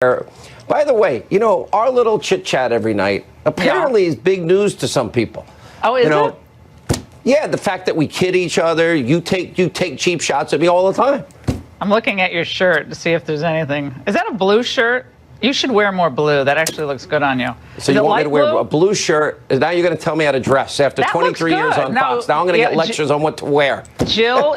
By the way, you know, our little chit-chat every night apparently is big news to some people. Oh, is it? Yeah, the fact that we kid each other, you take cheap shots at me all the time. I'm looking at your shirt to see if there's anything. Is that a blue shirt? You should wear more blue. That actually looks good on you. So you want me to wear a blue shirt? Now you're going to tell me how to dress after 23 years on Fox. Now I'm going to get lectures on what to wear. Jill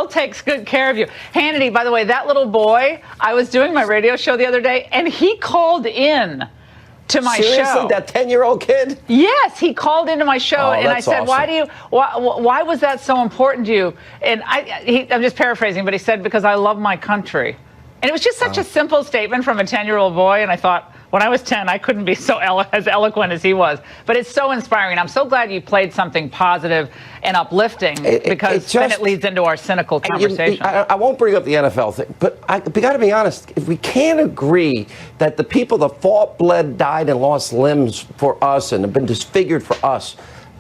takes good care of you. Hannity, by the way, that little boy, I was doing my radio show the other day, and he called in to my show. Seriously, that 10-year-old kid? Yes, he called into my show, and I said, awesome. why was that so important to you? And I'm just paraphrasing, but he said, because I love my country. And it was just such a simple statement from a 10-year-old boy, and I thought, when I was 10, I couldn't be so as eloquent as he was. But it's so inspiring. I'm so glad you played something positive and uplifting, because then it leads into our cynical conversation. I won't bring up the NFL thing, but we got to be honest. If we can't agree that the people that fought, bled, died, and lost limbs for us and have been disfigured for us,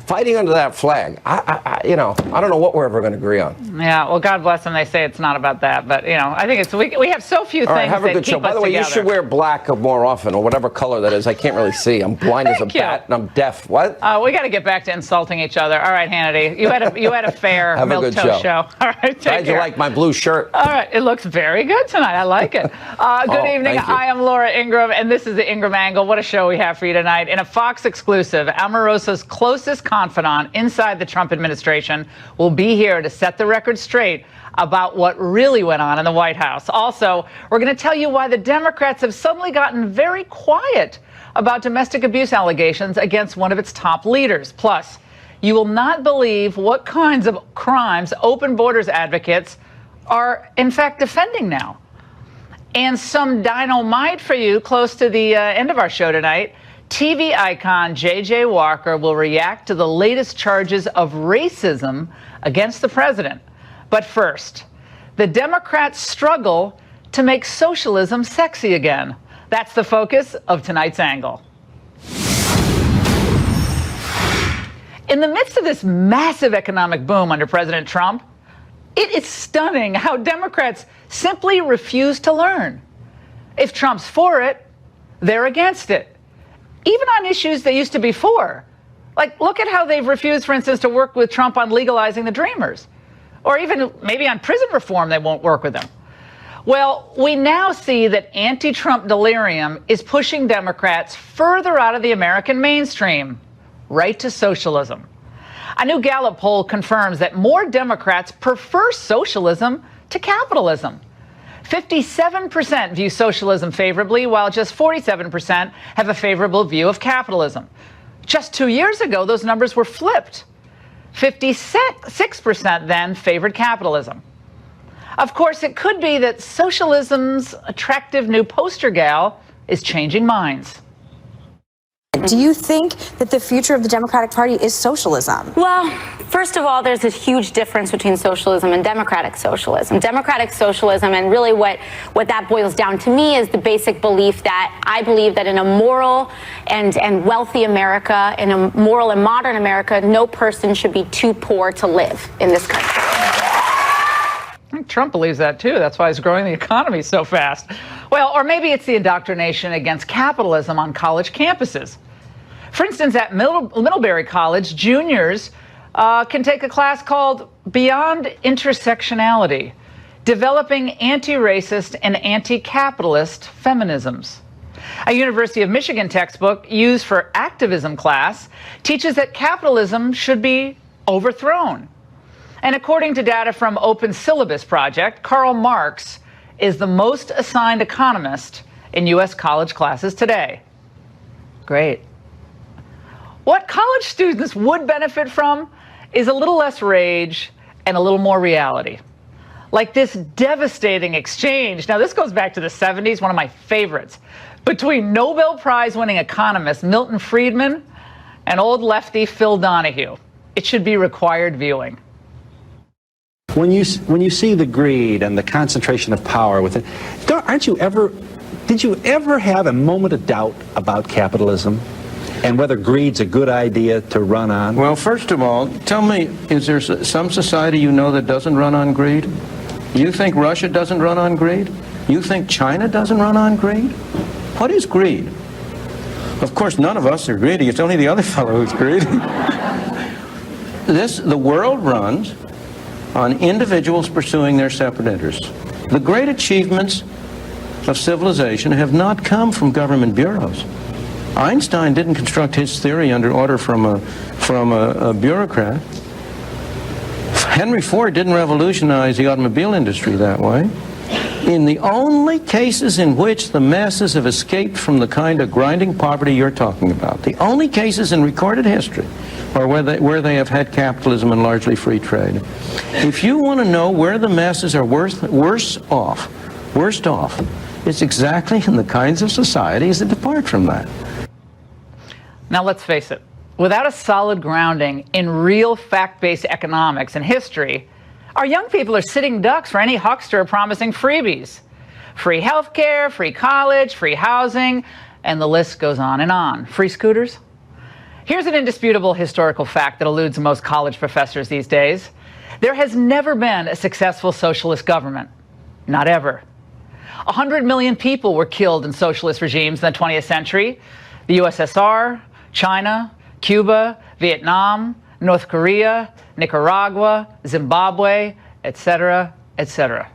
fighting under that flag, I don't know what we're ever going to agree on. Yeah, well, God bless them. They say it's not about that, but I think it's we have so few things have a that good keep show. By the way, together. you should wear black more often, or whatever color that is. I can't really see. I'm blind as a bat, and I'm deaf. What? We got to get back to insulting each other. All right, Hannity, you had a fair milk toast show. All right, take Glad care. you like my blue shirt. All right, it looks very good tonight. I like it. Good evening. I am Laura Ingraham, and this is the Ingraham Angle. What a show we have for you tonight. In a Fox exclusive, Omarosa's closest confidant inside the Trump administration will be here to set the record straight about what really went on in the White House. Also, we're going to tell you why the Democrats have suddenly gotten very quiet about domestic abuse allegations against one of its top leaders. Plus, you will not believe what kinds of crimes open borders advocates are, in fact, defending now. And some dynamite for you close to the end of our show tonight. TV icon J.J. Walker will react to the latest charges of racism against the president. But first, the Democrats struggle to make socialism sexy again. That's the focus of tonight's angle. In the midst of this massive economic boom under President Trump, it is stunning how Democrats simply refuse to learn. If Trump's for it, they're against it. Even on issues they used to be for. Like, look at how they've refused, for instance, to work with Trump on legalizing the Dreamers. Or even maybe on prison reform, they won't work with him. Well, we now see that anti-Trump delirium is pushing Democrats further out of the American mainstream, right to socialism. A new Gallup poll confirms that more Democrats prefer socialism to capitalism. 57% view socialism favorably, while just 47% have a favorable view of capitalism. Just 2 years ago, those numbers were flipped. 56% then favored capitalism. Of course, it could be that socialism's attractive new poster gal is changing minds. Do you think that the future of the Democratic Party is socialism? Well, first of all, there's a huge difference between socialism and democratic socialism. Democratic socialism, and really what that boils down to me, is the basic belief that I believe that in a moral and wealthy America, in a moral and modern America, no person should be too poor to live in this country. I think Trump believes that, too. That's why he's growing the economy so fast. Well, or maybe it's the indoctrination against capitalism on college campuses. For instance, at Middlebury College, juniors can take a class called Beyond Intersectionality, Developing Anti-Racist and Anti-Capitalist Feminisms. A University of Michigan textbook used for activism class teaches that capitalism should be overthrown. And according to data from Open Syllabus Project, Karl Marx is the most assigned economist in U.S. college classes today. Great. What college students would benefit from is a little less rage and a little more reality. Like this devastating exchange. Now, this goes back to the 70s, one of my favorites, between Nobel Prize winning economist Milton Friedman and old lefty Phil Donahue. It should be required viewing. When you see the greed and the concentration of power with it, did you ever have a moment of doubt about capitalism and whether greed's a good idea to run on? Well, first of all, tell me, is there some society you know that doesn't run on greed? You think Russia doesn't run on greed? You think China doesn't run on greed? What is greed? Of course, none of us are greedy. It's only the other fellow who's greedy. The world runs on individuals pursuing their separate interests. The great achievements of civilization have not come from government bureaus. Einstein didn't construct his theory under order from a bureaucrat. Henry Ford didn't revolutionize the automobile industry that way. In the only cases in which the masses have escaped from the kind of grinding poverty you're talking about, the only cases in recorded history are where they have had capitalism and largely free trade. If you want to know where the masses are worst off, it's exactly in the kinds of societies that depart from that. Now, let's face it, without a solid grounding in real fact-based economics and history, our young people are sitting ducks for any huckster promising freebies. Free healthcare, free college, free housing, and the list goes on and on. Free scooters? Here's an indisputable historical fact that eludes most college professors these days. There has never been a successful socialist government. Not ever. 100 million people were killed in socialist regimes in the 20th century. The USSR, China, Cuba, Vietnam, North Korea, Nicaragua, Zimbabwe, etc., etc.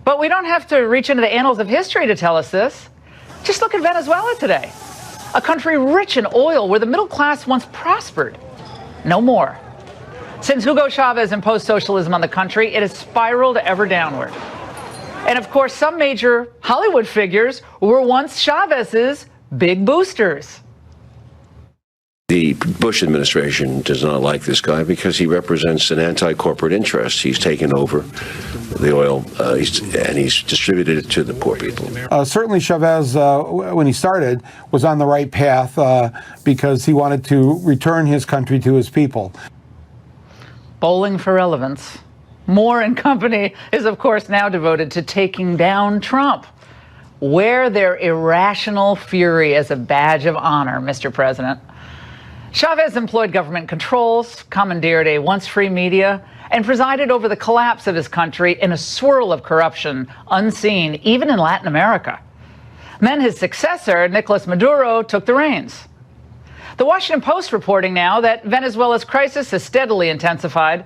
But we don't have to reach into the annals of history to tell us this. Just look at Venezuela today, a country rich in oil where the middle class once prospered. No more. Since Hugo Chavez imposed socialism on the country, it has spiraled ever downward. And of course, some major Hollywood figures were once Chavez's big boosters. The Bush administration does not like this guy because he represents an anti-corporate interest. He's taken over the oil and he's distributed it to the poor people. Certainly Chavez, when he started, was on the right path because he wanted to return his country to his people. Bowling for relevance. Moore and company is, of course, now devoted to taking down Trump. Wear their irrational fury as a badge of honor, Mr. President. Chavez employed government controls, commandeered a once-free media, and presided over the collapse of his country in a swirl of corruption unseen even in Latin America. Then his successor, Nicolas Maduro, took the reins. The Washington Post reporting now that Venezuela's crisis has steadily intensified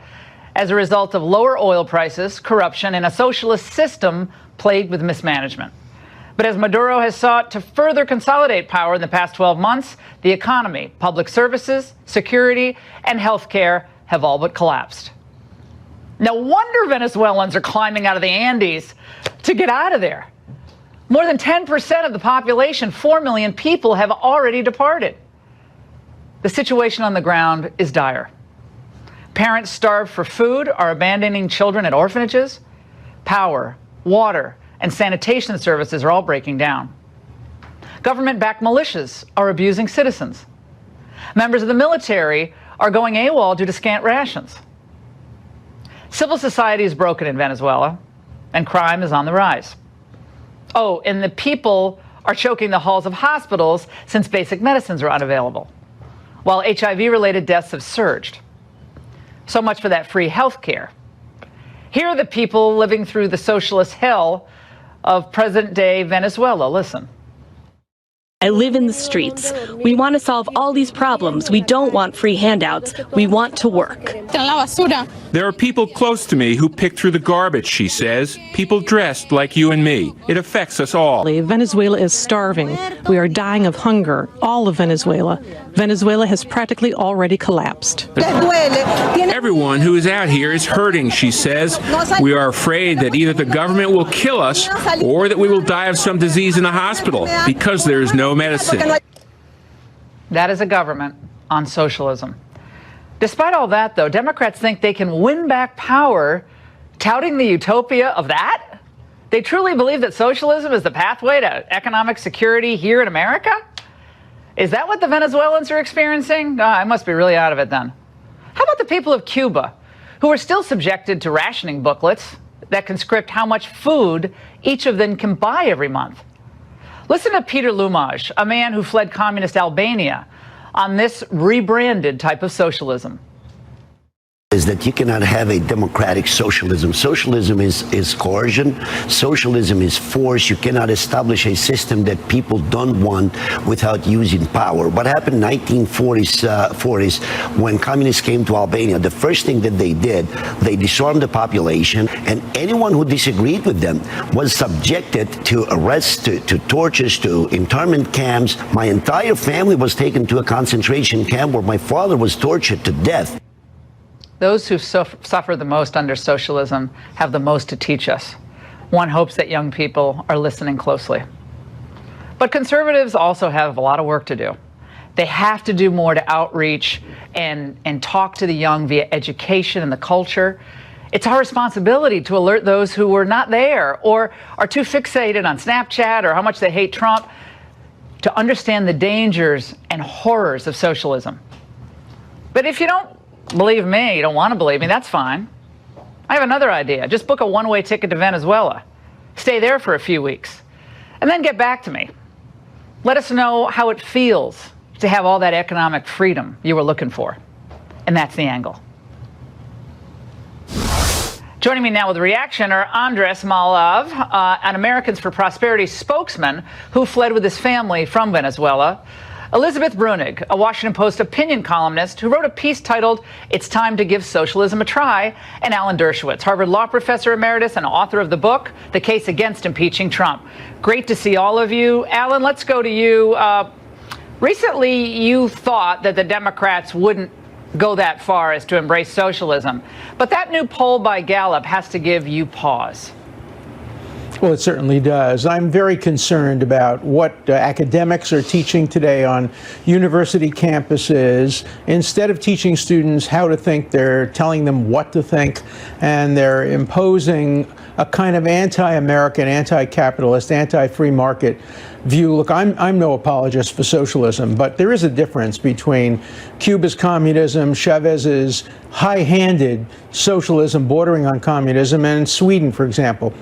as a result of lower oil prices, corruption, and a socialist system plagued with mismanagement. But as Maduro has sought to further consolidate power in the past 12 months, the economy, public services, security, and healthcare have all but collapsed. No wonder Venezuelans are climbing out of the Andes to get out of there. More than 10% of the population, 4 million people, have already departed. The situation on the ground is dire. Parents starved for food are abandoning children at orphanages. Power, water, and sanitation services are all breaking down. Government-backed militias are abusing citizens. Members of the military are going AWOL due to scant rations. Civil society is broken in Venezuela, and crime is on the rise. Oh, and the people are choking the halls of hospitals since basic medicines are unavailable, while HIV-related deaths have surged. So much for that free health care. Here are the people living through the socialist hell of present-day Venezuela. Listen. I live in the streets. We want to solve all these problems. We don't want free handouts. We want to work. There are people close to me who pick through the garbage, she says. People dressed like you and me. It affects us all. Venezuela is starving. We are dying of hunger. All of Venezuela. Venezuela has practically already collapsed. Everyone who is out here is hurting, she says. We are afraid that either the government will kill us or that we will die of some disease in the hospital because there is no medicine. That is a government on socialism. Despite all that, though, Democrats think they can win back power touting the utopia of that? They truly believe that socialism is the pathway to economic security here in America? Is that what the Venezuelans are experiencing? I must be really out of it then. How about the people of Cuba, who are still subjected to rationing booklets that can script how much food each of them can buy every month? Listen to Peter Lumaj, a man who fled communist Albania, on this rebranded type of socialism. is that you cannot have a democratic socialism. Socialism is coercion. Socialism is force. You cannot establish a system that people don't want without using power. What happened in 1940s when communists came to Albania, the first thing that they did, they disarmed the population, and anyone who disagreed with them was subjected to arrests, to tortures, to internment camps. My entire family was taken to a concentration camp where my father was tortured to death. Those who suffer the most under socialism have the most to teach us. One hopes that young people are listening closely. But conservatives also have a lot of work to do. They have to do more to outreach and talk to the young via education and the culture. It's our responsibility to alert those who were not there or are too fixated on Snapchat or how much they hate Trump to understand the dangers and horrors of socialism. But if you don't believe me, you don't want to believe me, that's fine. I have another idea. Just book a one-way ticket to Venezuela. Stay there for a few weeks, and then get back to me. Let us know how it feels to have all that economic freedom you were looking for. And that's The Angle. Joining me now with a reaction are Andres Malov, an Americans for Prosperity spokesman who fled with his family from Venezuela, Elizabeth Brunig, a Washington Post opinion columnist who wrote a piece titled "It's Time to Give Socialism a Try," and Alan Dershowitz, Harvard Law Professor Emeritus and author of the book, The Case Against Impeaching Trump. Great to see all of you. Alan, let's go to you. Recently, you thought that the Democrats wouldn't go that far as to embrace socialism, but that new poll by Gallup has to give you pause. Well, it certainly does. I'm very concerned about what academics are teaching today on university campuses. Instead of teaching students how to think, they're telling them what to think, and they're imposing a kind of anti-American, anti-capitalist, anti-free market view. Look, I'm no apologist for socialism, but there is a difference between Cuba's communism, Chavez's high-handed socialism bordering on communism, and Sweden, for example,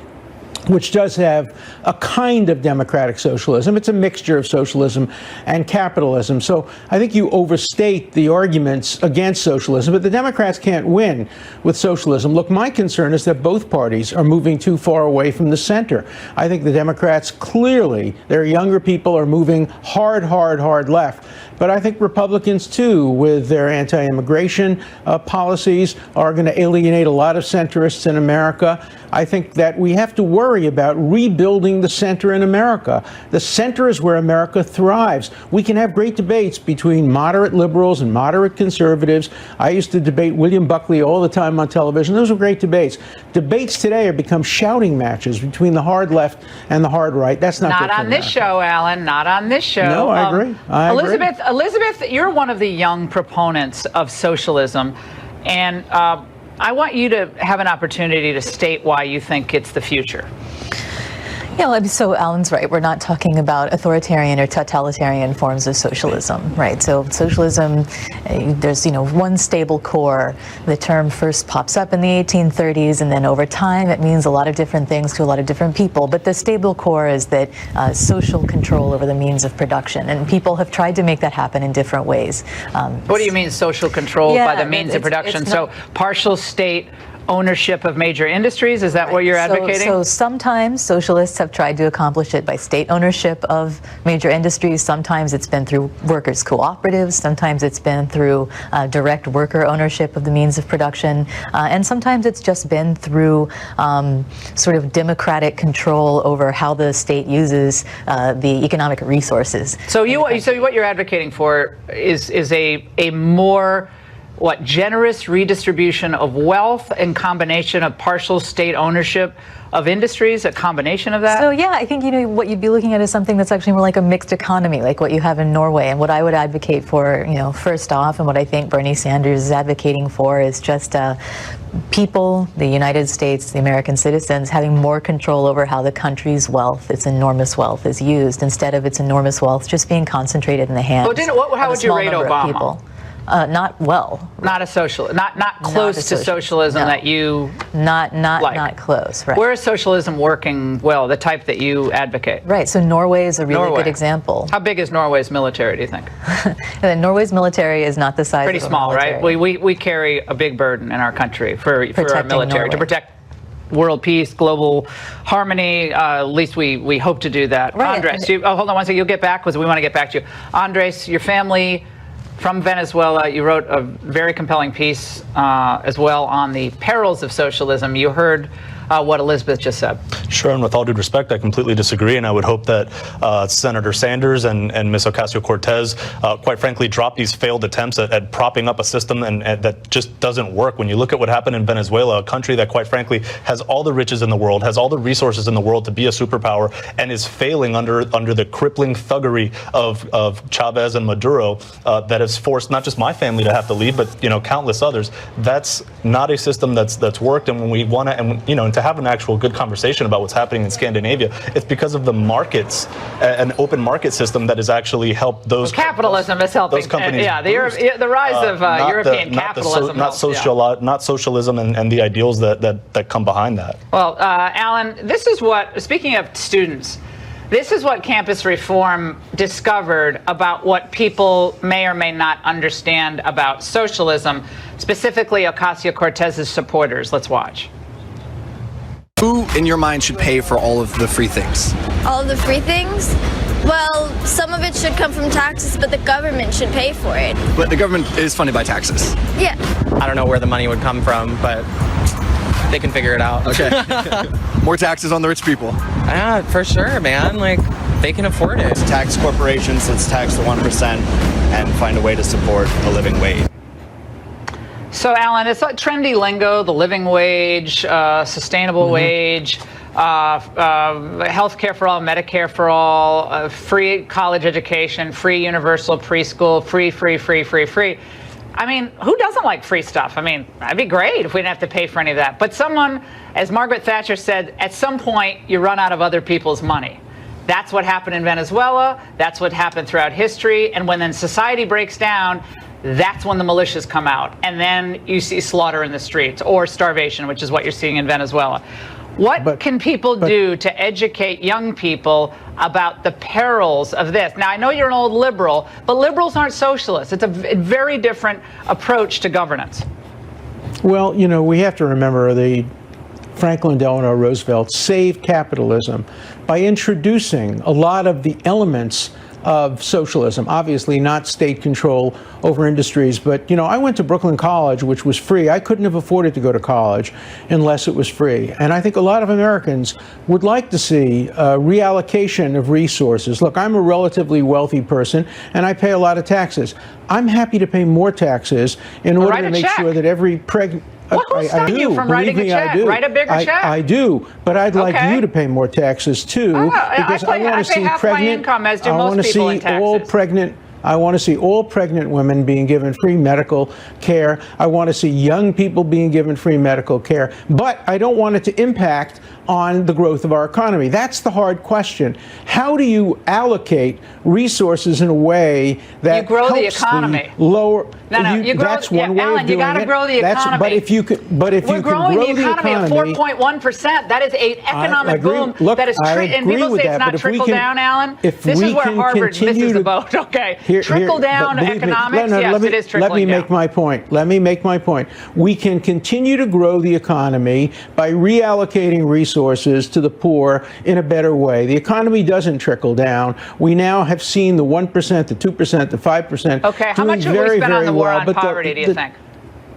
which does have a kind of democratic socialism. It's a mixture of socialism and capitalism. So I think you overstate the arguments against socialism, but the Democrats can't win with socialism. Look, my concern is that both parties are moving too far away from the center. I think the Democrats clearly, their younger people, are moving hard left. But I think Republicans, too, with their anti-immigration policies, are going to alienate a lot of centrists in America. I think that we have to worry about rebuilding the center in America. The center is where America thrives. We can have great debates between moderate liberals and moderate conservatives. I used to debate William Buckley all the time on television. Those were great debates. Debates today have become shouting matches between the hard left and the hard right. That's not good for on this America. show, Alan. Not on this show. No, I agree. I agree. Elizabeth, you're one of the young proponents of socialism, and I want you to have an opportunity to state why you think it's the future. Yeah, well, so Alan's right. We're not talking about authoritarian or totalitarian forms of socialism, right? So socialism, there's, one stable core. The term first pops up in the 1830s, and then over time it means a lot of different things to a lot of different people. But the stable core is that social control over the means of production, and people have tried to make that happen in different ways. What do you mean social control by the means of production? So partial state ownership of major industries? Is that what you're advocating? So sometimes socialists have tried to accomplish it by state ownership of major industries. Sometimes it's been through workers' cooperatives. Sometimes it's been through direct worker ownership of the means of production. And sometimes it's just been through sort of democratic control over how the state uses the economic resources. So what you're advocating for is a more generous redistribution of wealth and combination of partial state ownership of industries, a combination of that? So yeah, I think what you'd be looking at is something that's actually more like a mixed economy, like what you have in Norway. And what I would advocate for, first off, and what I think Bernie Sanders is advocating for, is just people, the United States, the American citizens, having more control over how the country's wealth, its enormous wealth, is used, instead of its enormous wealth just being concentrated in the hands how would you rate Obama? People. not well. Not a social, not close to socialism no. that you not close. Right. Where is socialism working well? The type that you advocate. Right. So Norway is a really good example. How big is Norway's military? Do you think? Norway's military is not the size. Pretty of small, military. right? We carry a big burden in our country for our military Norway. to protect world peace, global harmony. At least we hope to do that. Right. Andres, hold on one second. You'll get back because we want to get back to you. Andres, your family from Venezuela, you wrote a very compelling piece as well on the perils of socialism. You heard what Elizabeth just said. Sure, and with all due respect, I completely disagree, and I would hope that Senator Sanders and Ms. Ocasio-Cortez, quite frankly, drop these failed attempts at propping up a system and that just doesn't work. When you look at what happened in Venezuela, a country that, quite frankly, has all the riches in the world, has all the resources in the world to be a superpower, and is failing under the crippling thuggery of Chavez and Maduro, that has forced not just my family to have to leave, but countless others. That's not a system that's worked, and when we want to, and to have an actual good conversation about what's happening in Scandinavia, it's because of the markets, an open market system that has actually helped those. Capitalism is helping. Those companies. The rise of European capitalism. Not socialism and the ideals that come behind that. Well, Alan, this is what. Speaking of students. This is what campus reform discovered about what people may or may not understand about socialism, specifically Ocasio-Cortez's supporters. Let's watch. Who, in your mind, should pay for all of the free things? All of the free things? Well, some of it should come from taxes, but the government should pay for it. But the government is funded by taxes. Yeah. I don't know where the money would come from, but they can figure it out. Okay. More taxes on the rich people. Yeah, for sure, man. Like, they can afford it. Let's tax corporations, let's tax the 1%, and find a way to support a living wage. So, Alan, it's like trendy lingo, the living wage, sustainable wage, health care for all, Medicare for all, free college education, free universal preschool, free. I mean, who doesn't like free stuff? I mean, that'd be great if we didn't have to pay for any of that. But someone, as Margaret Thatcher said, at some point you run out of other people's money. That's what happened in Venezuela. That's what happened throughout history. And when then society breaks down, that's when the militias come out. And then you see slaughter in the streets or starvation, which is what you're seeing in Venezuela. What can people do to educate young people about the perils of this? Now, I know you're an old liberal, but liberals aren't socialists. It's a very different approach to governance. Well, we have to remember Franklin Delano Roosevelt saved capitalism by introducing a lot of the elements of socialism. Obviously not state control over industries, but I went to Brooklyn College, which was free. I couldn't have afforded to go to college unless it was free. And I think a lot of Americans would like to see reallocation of resources. Look, I'm a relatively wealthy person and I pay a lot of taxes. I'm happy to pay more taxes in order to make sure that every pregnant. Well, who's stopping you from writing a check? Write a bigger check. I do, but I'd like you to pay more taxes too, because I want to see half pregnant. My income, as do I want most to people see in taxes. all pregnant. I want to see all pregnant women being given free medical care. I want to see young people being given free medical care. But I don't want it to impact on the growth of our economy. That's the hard question. How do you allocate resources in a way that you grow helps the economy? Lower. You grow. That's one way Alan, of doing you got to grow the economy. But if you could, we're growing the economy at 4.1%. That is an economic boom. Look, that is and people say it's not trickle down, Alan. This is where Harvard misses the boat. Okay, trickle down economics. Yes, it is trickling down. Let me make my point. We can continue to grow the economy by reallocating resources to the poor in a better way. The economy doesn't trickle down. We now have seen the 1%, the 2%, the 5%. Okay, how much have we spent on the war on poverty, do you think?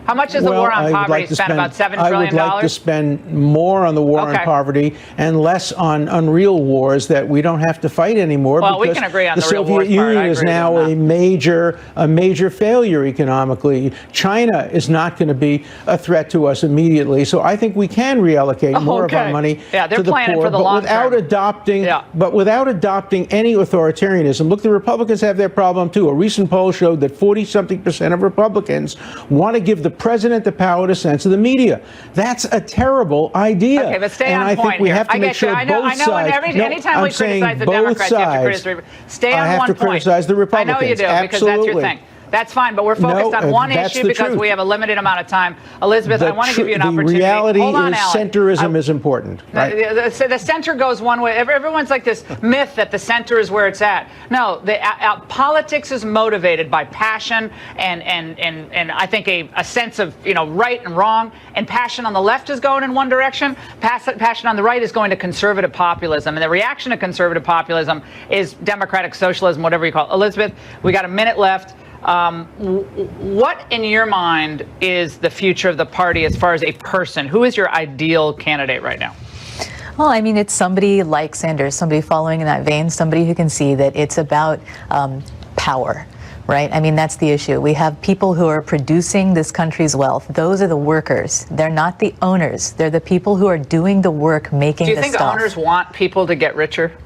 How much is the war on poverty spent? About $7 trillion? I would like to spend more on the war on poverty and less on unreal wars that we don't have to fight anymore. Well, because we can agree on the real wars Soviet Union part. is now a major failure economically. China is not going to be a threat to us immediately. So I think we can reallocate more of our money to the poor, but without adopting any authoritarianism. Look, the Republicans have their problem too. A recent poll showed that 40-something% of Republicans want to give the president the power to censor the media. That's a terrible idea. Okay, but stay on point here. I think we have to make sure both sides. Anytime we criticize the Democrats, you have to criticize. Stay on one point. I have to criticize the Republicans. I know you do, because that's your thing. That's fine, but we're focused on one that's issue the because truth. we have a limited amount of time. Elizabeth, I want to give you an opportunity. The reality Hold on, is Alan. centrism is important. Right? The center goes one way. Everyone's like this myth that the center is where it's at. No, politics is motivated by passion and I think a sense of right and wrong. And passion on the left is going in one direction. Passion on the right is going to conservative populism. And the reaction to conservative populism is democratic socialism, whatever you call it. Elizabeth, we got a minute left. What, in your mind, is the future of the party as far as a person? Who is your ideal candidate right now? Well, I mean, it's somebody like Sanders, somebody following in that vein, somebody who can see that it's about power. Right? I mean, that's the issue. We have people who are producing this country's wealth. Those are the workers. They're not the owners. They're the people who are doing the work, making the stuff. Do you think owners want people to get richer?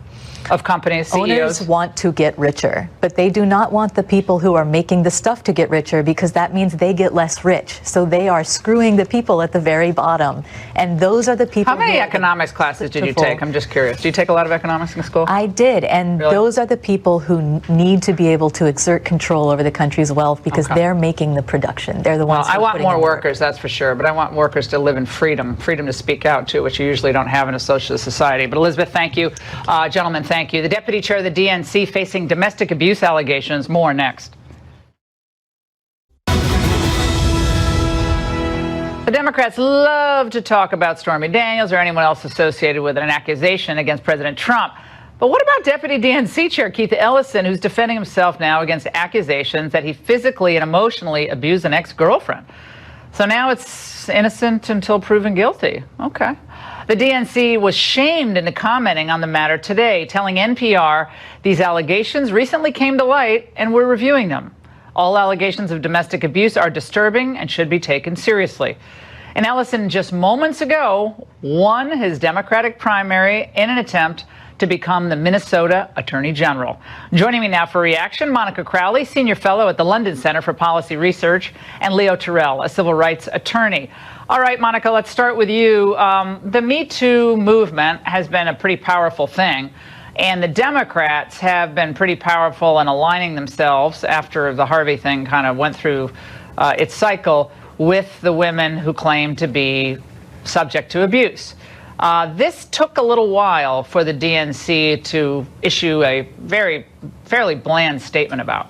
Of companies, CEOs? Owners want to get richer, but they do not want the people who are making the stuff to get richer, because that means they get less rich. So they are screwing the people at the very bottom. And those are the people. How many economics classes did you take? I'm just curious. Do you take a lot of economics in school? I did. And really? Those are the people who need to be able to exert control over the country's wealth, because they're making the production. They're the ones who are I want putting more in the work. workers, that's for sure. But I want workers to live in freedom to speak out, too, which you usually don't have in a socialist society. But Elizabeth, thank you. Gentlemen, thank you. The deputy chair of the DNC facing domestic abuse allegations. More next. The Democrats love to talk about Stormy Daniels or anyone else associated with an accusation against President Trump. But what about Deputy DNC Chair Keith Ellison, who's defending himself now against accusations that he physically and emotionally abused an ex-girlfriend? So now it's innocent until proven guilty. Okay. The DNC was shamed into commenting on the matter today, telling NPR these allegations recently came to light and we're reviewing them. All allegations of domestic abuse are disturbing and should be taken seriously. And Ellison just moments ago won his Democratic primary in an attempt to become the Minnesota Attorney General. Joining me now for reaction, Monica Crowley, Senior Fellow at the London Center for Policy Research, and Leo Terrell, a civil rights attorney. All right, Monica, let's start with you. The Me Too movement has been a pretty powerful thing, and the Democrats have been pretty powerful in aligning themselves after the Harvey thing kind of went through its cycle with the women who claim to be subject to abuse. This took a little while for the DNC to issue a fairly bland statement about.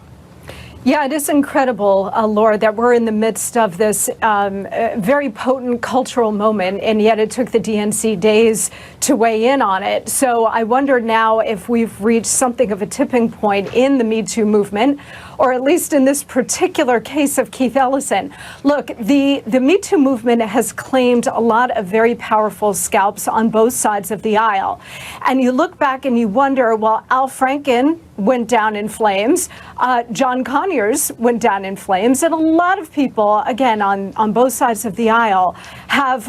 Yeah, it is incredible, Laura, that we're in the midst of this very potent cultural moment, and yet it took the DNC days to weigh in on it. So I wonder now if we've reached something of a tipping point in the Me Too movement, or at least in this particular case of Keith Ellison. Look, the Me Too movement has claimed a lot of very powerful scalps on both sides of the aisle. And you look back and you wonder, well, Al Franken went down in flames, John Conyers went down in flames, and a lot of people, again, on both sides of the aisle, have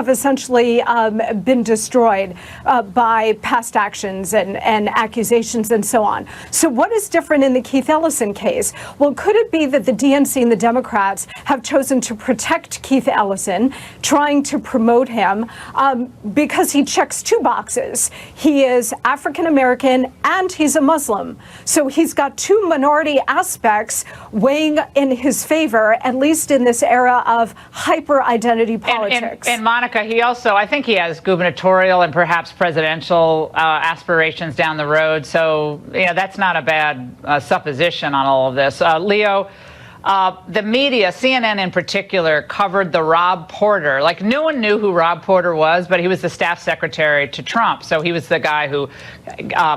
essentially been destroyed by past actions and accusations and so on. So what is different in the Keith Ellison case? Well, could it be that the DNC and the Democrats have chosen to protect Keith Ellison, trying to promote him because he checks two boxes? He is African American and he's a Muslim. So he's got two minority aspects weighing in his favor, at least in this era of hyper-identity politics. And Monica, he also, I think he has gubernatorial and perhaps presidential aspirations down the road. So, that's not a bad supposition on all of this. Leo, the media, CNN in particular, covered the Rob Porter. Like, no one knew who Rob Porter was, but he was the staff secretary to Trump. So he was the guy who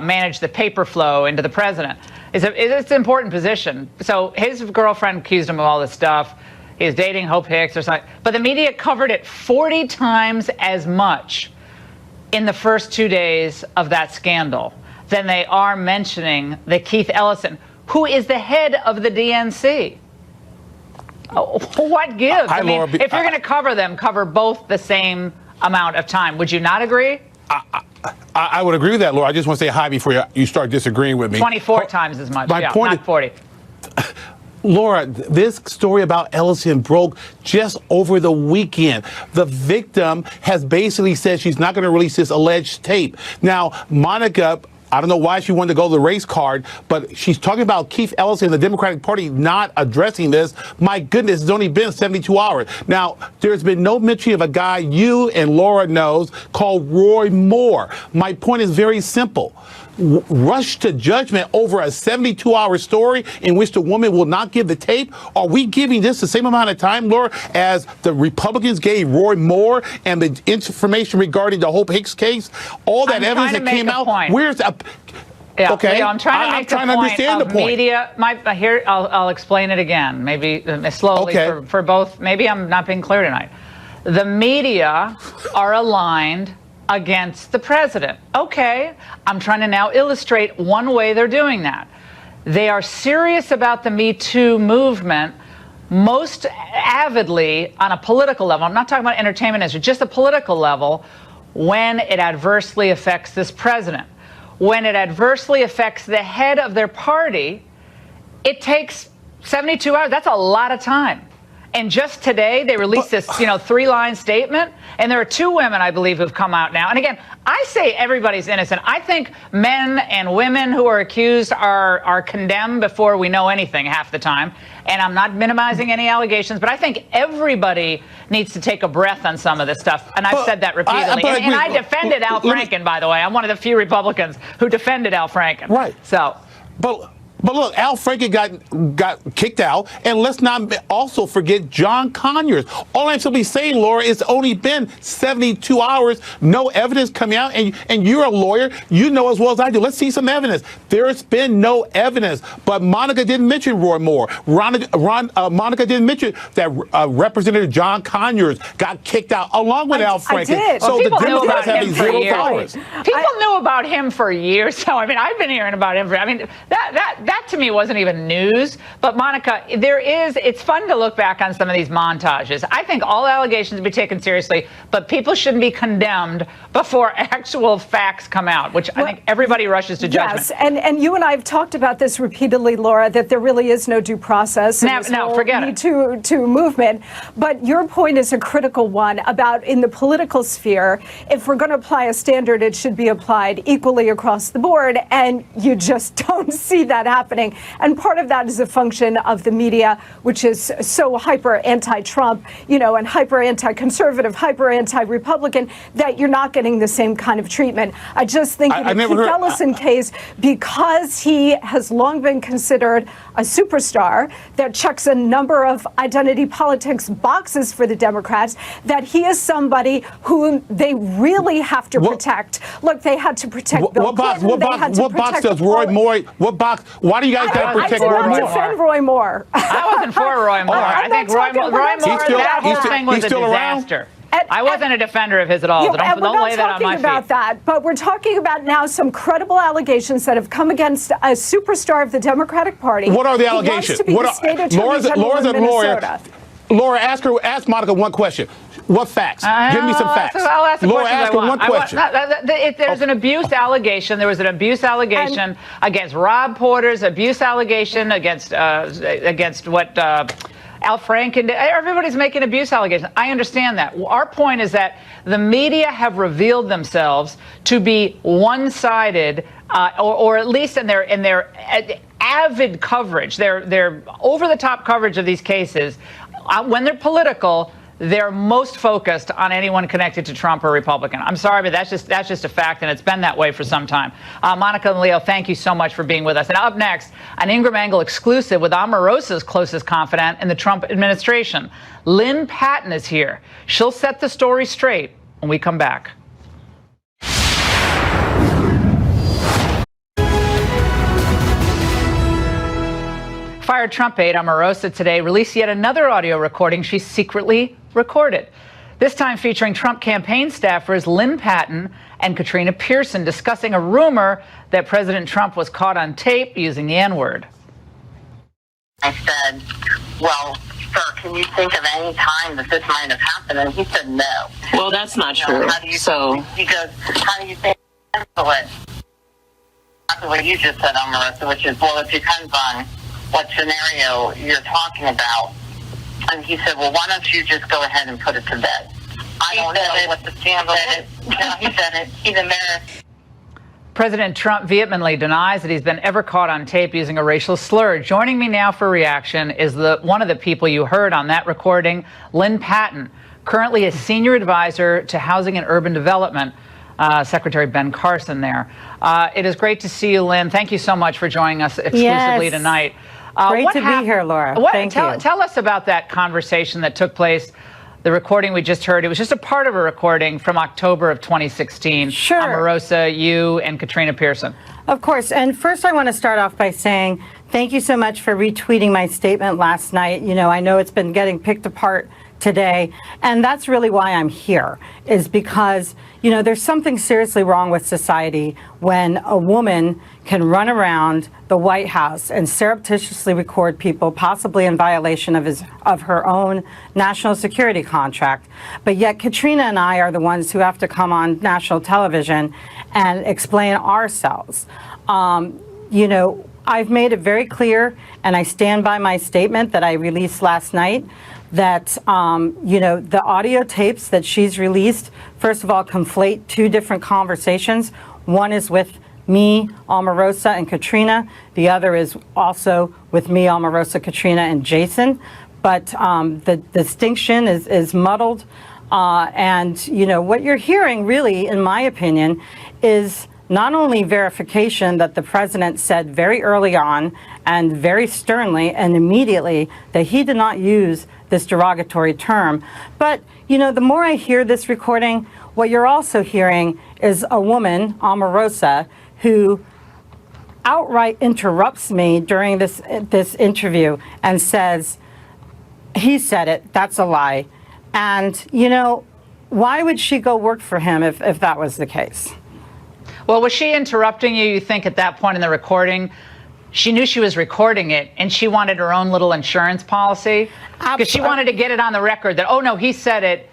managed the paper flow into the president. It's an important position. So his girlfriend accused him of all this stuff. He was dating Hope Hicks or something. But the media covered it 40 times as much in the first 2 days of that scandal than they are mentioning the Keith Ellison, who is the head of the DNC. What gives? I mean, if you're going to cover them, cover both the same amount of time. Would you not agree? I would agree with that, Laura. I just want to say hi before you start disagreeing with me. 24 times as much. My point not 40. Laura, this story about Ellison broke just over the weekend. The victim has basically said she's not going to release this alleged tape. Now, Monica, I don't know why she wanted to go to the race card, but she's talking about Keith Ellison and the Democratic Party not addressing this. My goodness, it's only been 72 hours. Now, there's been no mention of a guy you and Laura knows called Roy Moore. My point is very simple. Rush to judgment over a 72-hour story in which the woman will not give the tape? Are we giving this the same amount of time, Laura, as the Republicans gave Roy Moore and the information regarding the Hope Hicks case? All that evidence that came out. Where's Yeah, okay? Leo, I'm trying to make I'm trying to understand the point. Media. Here, I'll explain it again, maybe slowly for both. Maybe I'm not being clear tonight. The media are aligned against the president. Okay, I'm trying to now illustrate one way they're doing that. They are serious about the Me Too movement most avidly on a political level. I'm not talking about entertainment industry, just a political level, when it adversely affects this president. When it adversely affects the head of their party, it takes 72 hours. That's a lot of time. And just today, they released this, 3-line statement. And there are 2 women, I believe, who've come out now. And again, I say everybody's innocent. I think men and women who are accused are condemned before we know anything half the time. And I'm not minimizing any allegations, but I think everybody needs to take a breath on some of this stuff. And I've said that repeatedly. And I defended Al Franken, by the way. I'm one of the few Republicans who defended Al Franken. Right. So. But look, Al Franken got kicked out, and let's not also forget John Conyers. All I'm simply saying, Laura, it's only been 72 hours, no evidence coming out, and you're a lawyer, you know as well as I do. Let's see some evidence. There's been no evidence, but Monica didn't mention Roy Moore. Monica didn't mention that Representative John Conyers got kicked out along with Al Franken. I did. So the Democrats have these 0 hours. People knew about him for years. So I mean, I've been hearing about him that to me wasn't even news. But Monica, it's fun to look back on some of these montages. I think all allegations be taken seriously, but people shouldn't be condemned before actual facts come out, which I think everybody rushes to judgment. Yes, and you and I have talked about this repeatedly, Laura, that there really is no due process in this whole forget Me it. Too movement. But your point is a critical one about in the political sphere, if we're going to apply a standard, it should be applied equally across the board, and you just don't see that happening. And part of that is a function of the media, which is so hyper anti-Trump, and hyper anti-conservative, hyper anti-Republican, that you're not getting the same kind of treatment. I just think in the Keith Ellison case, because he has long been considered a superstar that checks a number of identity politics boxes for the Democrats, that he is somebody who they really have to protect. Look, they had to protect Bill Clinton. What box does Roy Moore? What box? Why do you guys got to protect Roy Moore? I did not defend Roy Moore. I wasn't for Roy Moore. I think Roy Moore, that whole thing was a disaster. I wasn't a defender of his at all. Yeah, don't lay that on my feet. We're not talking about that, but we're talking about now some credible allegations that have come against a superstar of the Democratic Party. What are the allegations? Laura's a lawyer. Laura, ask Monica one question. What facts? Give me some facts. I'll ask the Laura, questions ask her one question. There's an abuse allegation. There was an abuse allegation against Rob Porter's abuse allegation against what Al Franken. Everybody's making abuse allegations. I understand that. Our point is that the media have revealed themselves to be one-sided, or at least in their avid coverage, their over-the-top coverage of these cases. When they're political, they're most focused on anyone connected to Trump or Republican. I'm sorry, but that's just a fact, and it's been that way for some time. Monica and Leo, thank you so much for being with us. And up next, an Ingraham Angle exclusive with Omarosa's closest confidant in the Trump administration. Lynn Patton is here. She'll set the story straight when we come back. Fired Trump aide Omarosa today released yet another audio recording she secretly recorded. This time featuring Trump campaign staffers Lynn Patton and Katrina Pearson discussing a rumor that President Trump was caught on tape using the N-word. I said, well, sir, can you think of any time that this might have happened? And he said no. Well, that's not true. He goes, how do you think handle it? That's what you just said, Omarosa, which is, well, it depends on what scenario you're talking about. And he said, well, why don't you just go ahead and put it to bed? I don't know what the scandal is. No, he said it. He's embarrassed. President Trump vehemently denies that he's been ever caught on tape using a racial slur. Joining me now for reaction is one of the people you heard on that recording, Lynn Patton, currently a senior advisor to Housing and Urban Development, Secretary Ben Carson there. It is great to see you, Lynn. Thank you so much for joining us exclusively tonight. Great to be here, Laura. Thank you. Tell us about that conversation that took place. The recording we just heard, it was just a part of a recording from October of 2016. Sure. Omarosa, you, and Katrina Pearson. Of course. And first I want to start off by saying thank you so much for retweeting my statement last night. You know, I know it's been getting picked apart today, and that's really why I'm here, is because, you know, there's something seriously wrong with society when a woman can run around the White House and surreptitiously record people, possibly in violation of her own national security contract. But yet Katrina and I are the ones who have to come on national television and explain ourselves. You know, I've made it very clear, and I stand by my statement that I released last night, that, you know, the audio tapes that she's released, first of all, conflate two different conversations. One is with me, Omarosa, and Katrina. The other is also with me, Omarosa, Katrina, and Jason. But the distinction is muddled. And, you know, what you're hearing really, in my opinion, is not only verification that the president said very early on and very sternly and immediately that he did not use this derogatory term, but, you know, the more I hear this recording, what you're also hearing is a woman, Omarosa, who outright interrupts me during this interview and says, he said it, that's a lie. And, you know, why would she go work for him if that was the case? Well, was she interrupting you, you think, at that point in the recording? She knew she was recording it, and she wanted her own little insurance policy? Because she wanted to get it on the record that, oh, no, he said it.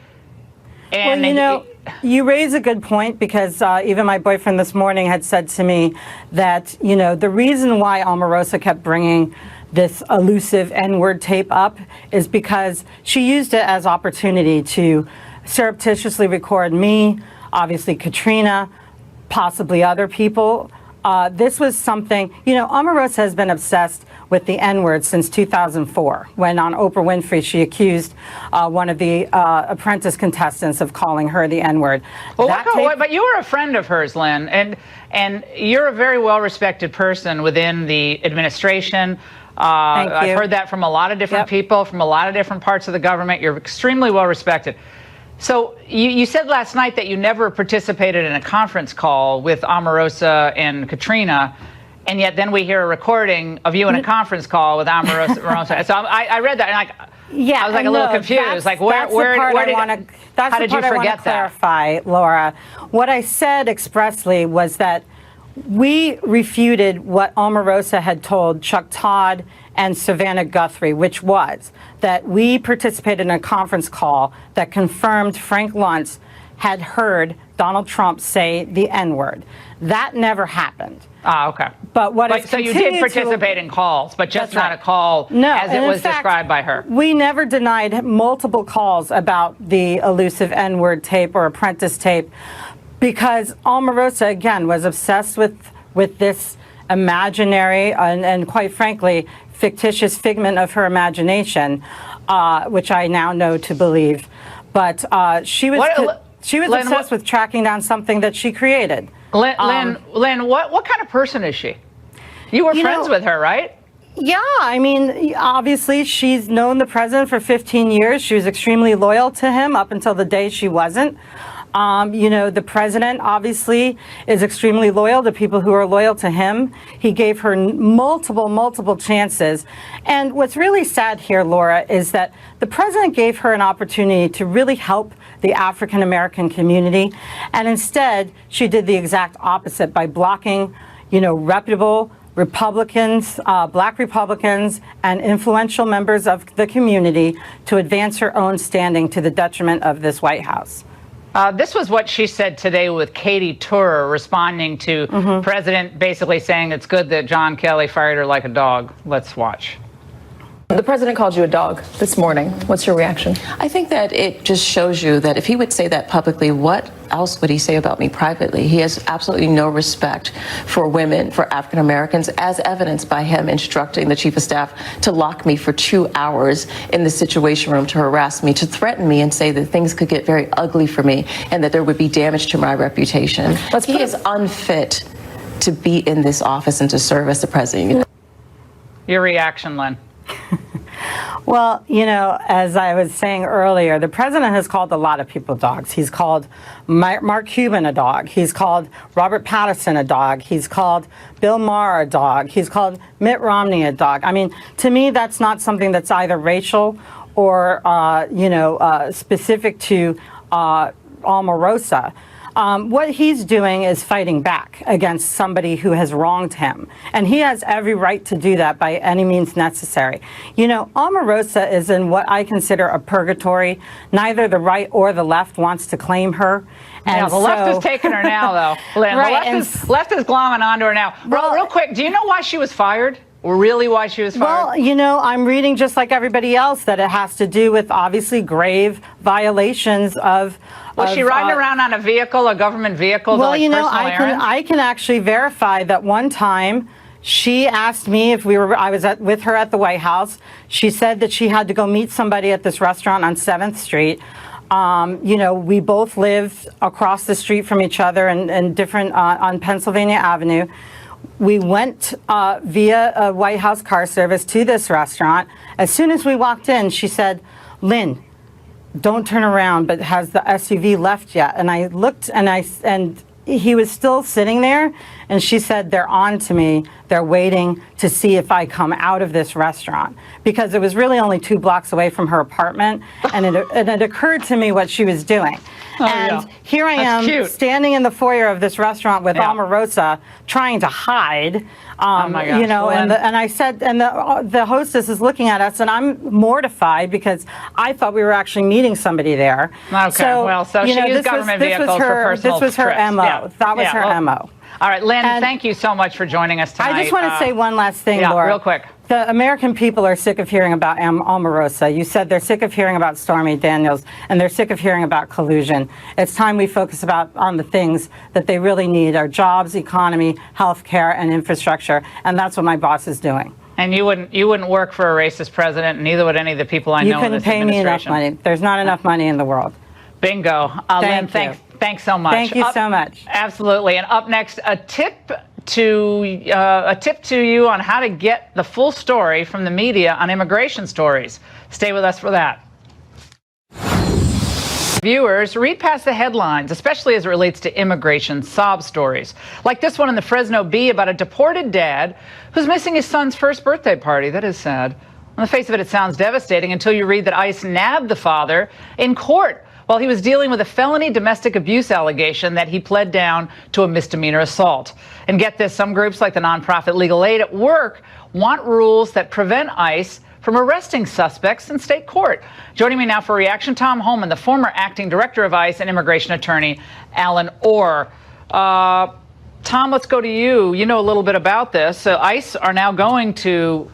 And well, you know, you raise a good point, because even my boyfriend this morning had said to me that, you know, the reason why Omarosa kept bringing this elusive N-word tape up is because she used it as opportunity to surreptitiously record me, obviously Katrina, possibly other people. This was something, you know, Omarosa has been obsessed with the N-word since 2004, when on Oprah Winfrey she accused one of the Apprentice contestants of calling her the N-word. Well, but you were a friend of hers, Lynn, and you're a very well-respected person within the administration. I've heard that from a lot of different people, from a lot of different parts of the government. You're extremely well-respected. So you said last night that you never participated in a conference call with Omarosa and Katrina, and yet then we hear a recording of you in a conference call with Omarosa. So I read that, and I was like a little confused. Like, how did you forget that? Clarify, Laura. What I said expressly was that we refuted what Omarosa had told Chuck Todd and Savannah Guthrie, which was that we participated in a conference call that confirmed Frank Luntz had heard Donald Trump say the N-word. That never happened. Ah, okay. But so you did participate in calls, but just not a call as it was described by her. We never denied multiple calls about the elusive N-word tape or Apprentice tape, because Omarosa, again, was obsessed with this imaginary and quite frankly, fictitious figment of her imagination, which I now know to believe. But she was obsessed with tracking down something that she created. Lynn, what kind of person is she? You were friends with her, right? Yeah, I mean, obviously she's known the president for 15 years. She was extremely loyal to him up until the day she wasn't. You know, the president obviously is extremely loyal to people who are loyal to him. He gave her multiple chances. And what's really sad here, Laura, is that the president gave her an opportunity to really help the African American community. And instead, she did the exact opposite by blocking, you know, reputable Republicans, black Republicans, and influential members of the community to advance her own standing to the detriment of this White House. This was what she said today with Katie Tur responding to President basically saying it's good that John Kelly fired her like a dog. Let's watch. The president called you a dog this morning. What's your reaction? I think that it just shows you that if he would say that publicly, what else would he say about me privately? He has absolutely no respect for women, for African Americans, as evidenced by him instructing the chief of staff to lock me for 2 hours in the Situation Room, to harass me, to threaten me and say that things could get very ugly for me and that there would be damage to my reputation. He is unfit to be in this office and to serve as the president. Your reaction, Lynn? Well, you know, as I was saying earlier, the president has called a lot of people dogs. He's called Mark Cuban a dog. He's called Robert Patterson a dog. He's called Bill Maher a dog. He's called Mitt Romney a dog. I mean, to me, that's not something that's either racial or, specific to Omarosa. What he's doing is fighting back against somebody who has wronged him. And he has every right to do that by any means necessary. You know, Omarosa is in what I consider a purgatory. Neither the right or the left wants to claim her. And yeah, the left is taking her now, though, Lynn. Right, the left is glomming onto her now. Well, real quick, do you know why she was fired? Really why she was fired? Well, you know, I'm reading just like everybody else that it has to do with obviously grave violations of... Was she riding around on a vehicle, a government vehicle? Well, to, like, you know, errands? I can actually verify that one time she asked me if I was with her at the White House. She said that she had to go meet somebody at this restaurant on 7th Street. You know, we both lived across the street from each other and different on Pennsylvania Avenue. We went via a White House car service to this restaurant. As soon as we walked in, she said, "Lynn, don't turn around, but has the SUV left yet?" And I looked and he was still sitting there, and she said, "They're on to me. They're waiting to see if I come out of this restaurant," because it was really only 2 blocks away from her apartment. And it occurred to me what she was doing. Oh, and yeah. here I That's am cute. standing in the foyer of this restaurant with Omarosa trying to hide. Oh my gosh, you know, Lynn. and I said, and the hostess is looking at us, and I'm mortified because I thought we were actually meeting somebody there. Okay, so you she know, used government vehicles for personal This was her trips. MO. Yeah. That was Yeah, her well, MO. All right, Lynn, And thank you so much for joining us tonight. I just want to say one last thing, yeah, Laura. real quick. The American people are sick of hearing about Omarosa. You said they're sick of hearing about Stormy Daniels, and they're sick of hearing about collusion. It's time we focus on the things that they really need: our jobs, economy, health care, and infrastructure. And that's what my boss is doing. And you wouldn't work for a racist president, and neither would any of the people I know in this You couldn't pay me enough administration. money. There's not enough money in the world. Bingo. Lynn, thanks so much. Thank you so much. Absolutely. And up next, a tip to you on how to get the full story from the media on immigration stories. Stay with us for that. Viewers, read past the headlines, especially as it relates to immigration sob stories, like this one in the Fresno Bee about a deported dad who's missing his son's first birthday party. That is sad. On the face of it, it sounds devastating until you read that ICE nabbed the father in court while he was dealing with a felony domestic abuse allegation that he pled down to a misdemeanor assault. And get this, some groups like the nonprofit Legal Aid at Work want rules that prevent ICE from arresting suspects in state court. Joining me now for reaction, Tom Holman, the former acting director of ICE, and immigration attorney Alan Orr. Tom, let's go to you. You know a little bit about this. So ICE are now going to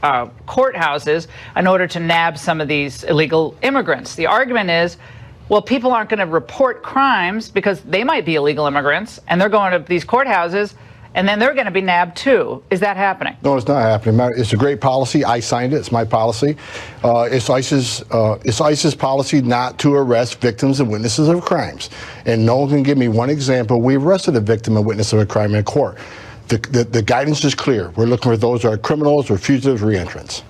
courthouses in order to nab some of these illegal immigrants. The argument is, well, people aren't going to report crimes because they might be illegal immigrants, and they're going to these courthouses, and then they're going to be nabbed too. Is that happening? No, it's not happening. It's a great policy. I signed it. It's my policy. It's ICE's policy not to arrest victims and witnesses of crimes. And no one can give me one example. We arrested a victim and witness of a crime in court. The guidance is clear. We're looking for those who are criminals or fugitives, reentrants.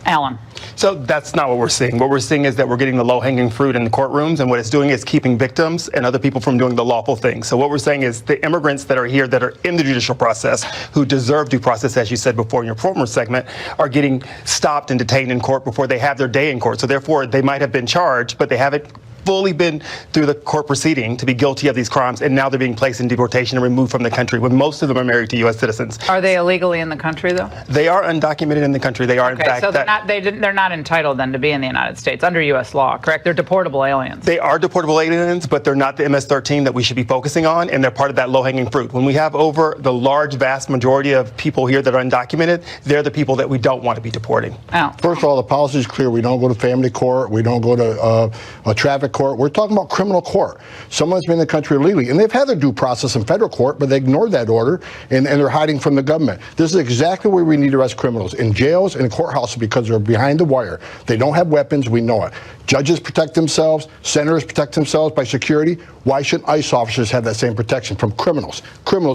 Alan. So that's not what we're seeing. What we're seeing is that we're getting the low-hanging fruit in the courtrooms, and what it's doing is keeping victims and other people from doing the lawful thing. So what we're saying is the immigrants that are here that are in the judicial process, who deserve due process, as you said before in your former segment, are getting stopped and detained in court before they have their day in court. So therefore, they might have been charged, but they haven't fully been through the court proceeding to be guilty of these crimes, and now they're being placed in deportation and removed from the country, when most of them are married to U.S. citizens. Are they illegally in the country, though? They are undocumented in the country. They are, in fact. So they're not entitled then to be in the United States under U.S. law, correct? They're deportable aliens. They are deportable aliens, but they're not the MS-13 that we should be focusing on, and they're part of that low-hanging fruit. When we have over the large, vast majority of people here that are undocumented, they're the people that we don't want to be deporting. First of all, the policy is clear. We don't go to family court. We don't go to a traffic court. We're talking about criminal court. Someone's been in the country illegally, and they've had their due process in federal court, but they ignored that order, and they're hiding from the government. This is exactly where we need to arrest criminals, in jails and courthouses, because they're behind the wire. They don't have weapons. We know it. Judges protect themselves. Senators protect themselves by security. Why shouldn't ICE officers have that same protection from criminals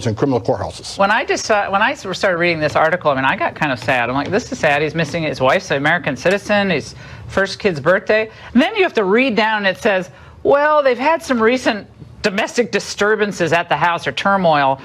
in criminal courthouses? When I started reading this article, I mean, I got kind of sad. I'm like, this is sad. He's missing his wife's an American citizen. His first kid's birthday. And then you have to read down, and it says, well, they've had some recent domestic disturbances at the house or turmoil.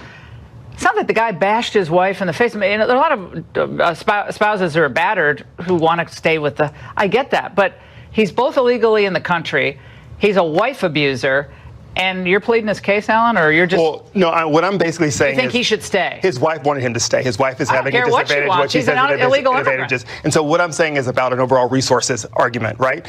It's not that the guy bashed his wife in the face. I mean, there are a lot of spouses who are battered who want to stay with the. I get that, but he's both illegally in the country. He's a wife abuser. And you're pleading his case, Alan, or you're just? Well, no. What I'm basically saying you think is he should stay. His wife wanted him to stay. His wife is having a disadvantage. What she says are illegal advantages. And so what I'm saying is about an overall resources argument, right?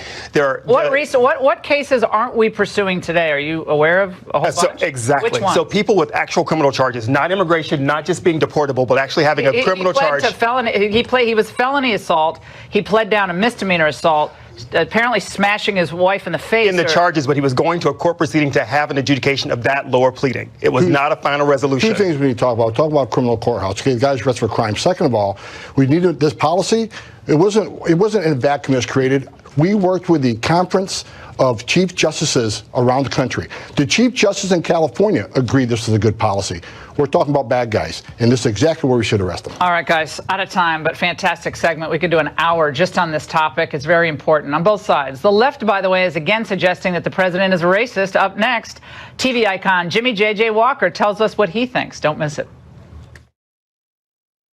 What cases aren't we pursuing today? Are you aware of a whole bunch? Exactly. Which ones? So people with actual criminal charges, not immigration, not just being deportable, but actually having a criminal charge. He was felony assault. He pled down a misdemeanor assault. Apparently smashing his wife in the face. In the charges, but he was going to a court proceeding to have an adjudication of that lower pleading. It was not a final resolution. Two things we need to talk about. Talk about criminal courthouse. Okay, guys arrested for crime. Second of all, we needed this policy. It wasn't in a vacuum. It was created. We worked with the Conference of Chief Justices around the country. The Chief Justice in California agreed this is a good policy. We're talking about bad guys, and this is exactly where we should arrest them. All right, guys, out of time, but fantastic segment. We could do an hour just on this topic. It's very important on both sides. The left, by the way, is again suggesting that the president is a racist. Up next, TV icon Jimmy J.J. Walker tells us what he thinks. Don't miss it.